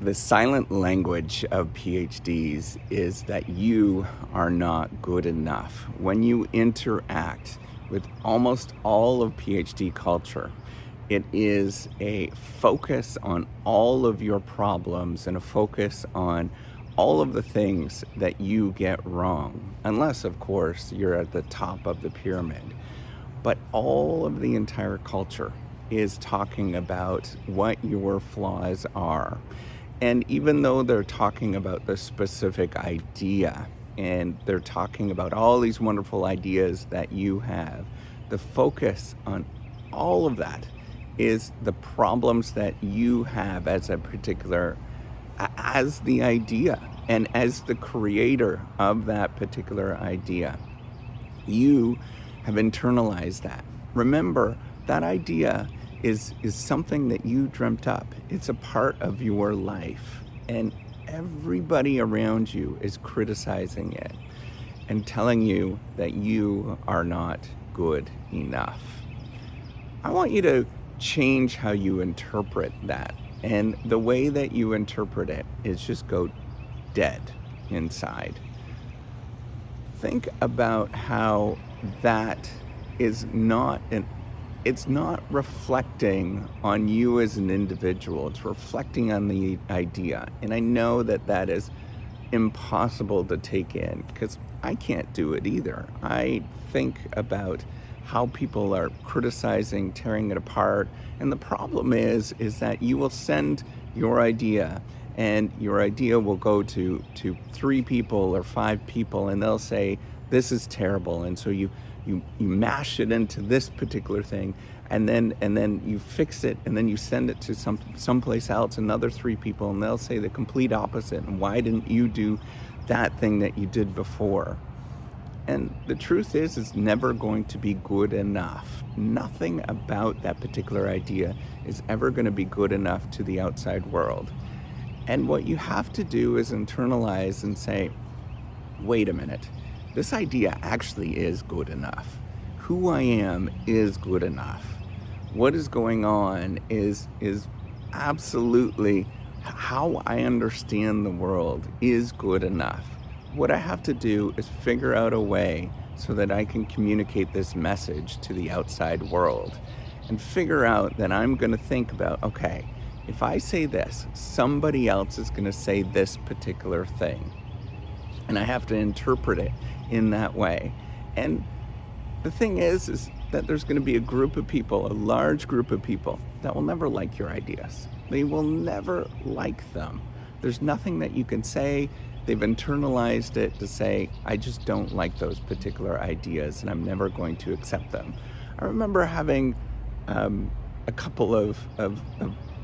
The silent language of PhDs is that you are not good enough. When you interact with almost all of PhD culture, it is a focus on all of your problems and a focus on all of the things that you get wrong, unless, of course, you're at the top of the pyramid. But all of the entire culture is talking about what your flaws are. And even though they're talking about the specific idea and they're talking about all these wonderful ideas that you have, the focus on all of that is the problems that you have as a particular, as the idea and as the creator of that particular idea. You have internalized that. Remember, that idea is something that you dreamt up. It's a part of your life. And everybody around you is criticizing it and telling you that you are not good enough. I want you to change how you interpret that. And the way that you interpret it is just go dead inside. Think about how that is it's not reflecting on you as an individual. It's reflecting on the idea. And I know that that is impossible to take in because I can't do it either. I think about how people are criticizing, tearing it apart. And the problem is that you will send your idea and your idea will go to 3 people or 5 people and they'll say, this is terrible. And so you mash it into this particular thing and then you fix it and then you send it to someplace else, another 3 people, and they'll say the complete opposite. And why didn't you do that thing that you did before? And the truth is it's never going to be good enough. Nothing about that particular idea is ever going to be good enough to the outside world. And what you have to do is internalize and say, wait a minute, this idea actually is good enough. Who I am is good enough. What is going on is absolutely how I understand the world is good enough. What I have to do is figure out a way so that I can communicate this message to the outside world and figure out that I'm going to think about, okay, if I say this, somebody else is going to say this particular thing. And I have to interpret it in that way. And the thing is that there's going to be a group of people, a large group of people, that will never like your ideas. They will never like them. There's nothing that you can say. They've internalized it to say, I just don't like those particular ideas and I'm never going to accept them. I remember having a couple of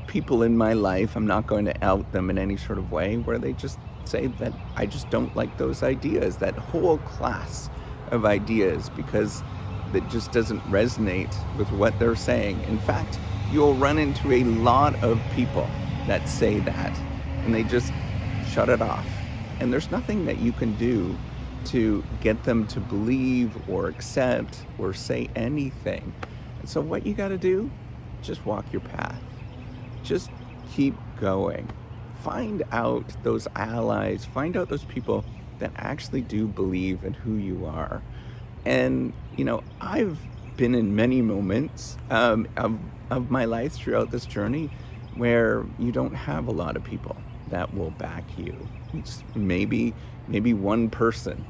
people in my life, I'm not going to out them in any sort of way, where they just say that I just don't like those ideas, that whole class of ideas, because it just doesn't resonate with what they're saying. In fact, you'll run into a lot of people that say that and they just shut it off. And there's nothing that you can do to get them to believe or accept or say anything. And so what you got to do, just walk your path. Just keep going. Find out those allies, find out those people that actually do believe in who you are. And, I've been in many moments of my life throughout this journey where you don't have a lot of people that will back you. It's maybe one person,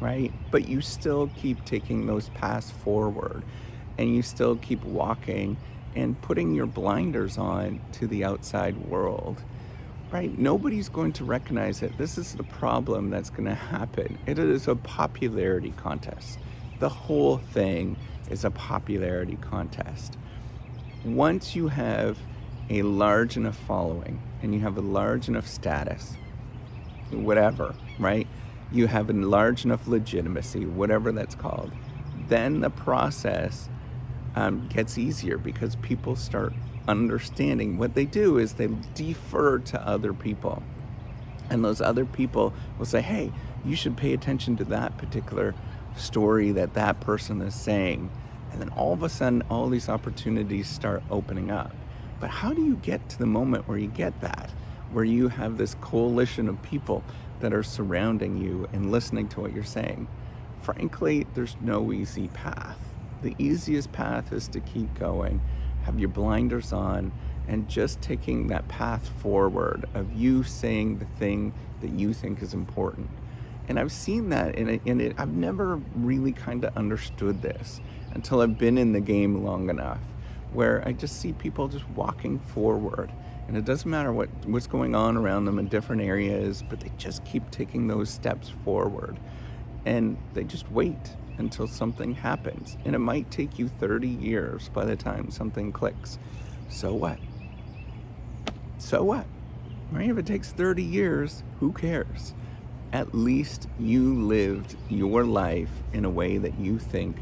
right? But you still keep taking those paths forward and you still keep walking and putting your blinders on to the outside world, right? Nobody's going to recognize it. This is the problem that's going to happen. It is a popularity contest. The whole thing is a popularity contest. Once you have a large enough following and you have a large enough status, whatever, right? You have a large enough legitimacy, whatever that's called, then the process gets easier because people start understanding. What they do is they defer to other people. And those other people will say, hey, you should pay attention to that particular story that person is saying. And then all of a sudden, all these opportunities start opening up. But how do you get to the moment where you get that? where you have this coalition of people that are surrounding you and listening to what you're saying. Frankly, there's no easy path. The easiest path is to keep going, have your blinders on, and just taking that path forward of you saying the thing that you think is important. And I've seen that in it. I've never really kind of understood this until I've been in the game long enough, where I just see people just walking forward. And it doesn't matter what's going on around them in different areas, but they just keep taking those steps forward. And they just wait until something happens. And it might take you 30 years by the time something clicks. So what? So what? Right? If it takes 30 years, who cares? At least you lived your life in a way that you think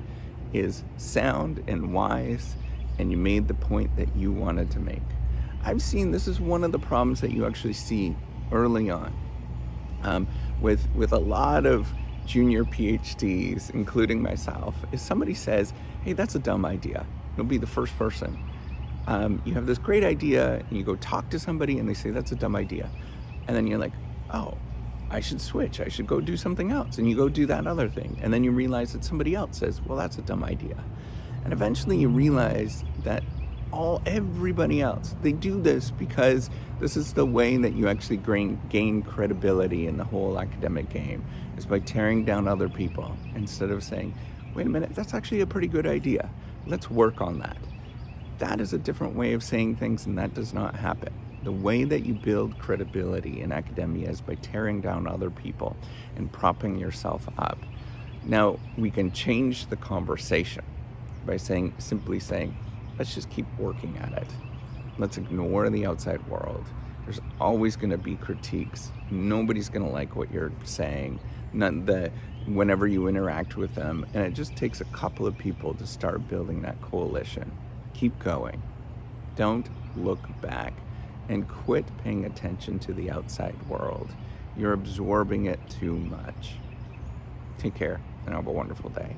is sound and wise, and you made the point that you wanted to make. I've seen this is one of the problems that you actually see early on with a lot of junior PhDs, including myself, is somebody says, hey, that's a dumb idea. You'll be the first person. You have this great idea, and you go talk to somebody, and they say, that's a dumb idea. And then you're like, oh, I should switch. I should go do something else. And you go do that other thing. And then you realize that somebody else says, well, that's a dumb idea. And eventually you realize that everybody else, they do this because this is the way that you actually gain credibility in the whole academic game, is by tearing down other people instead of saying, wait a minute, that's actually a pretty good idea. Let's work on that. That is a different way of saying things, and that does not happen. The way that you build credibility in academia is by tearing down other people and propping yourself up. Now, we can change the conversation by simply saying, let's just keep working at it. Let's ignore the outside world. There's always going to be critiques. Nobody's going to like what you're saying, whenever you interact with them. And it just takes a couple of people to start building that coalition. Keep going. Don't look back. And quit paying attention to the outside world. You're absorbing it too much. Take care, and have a wonderful day.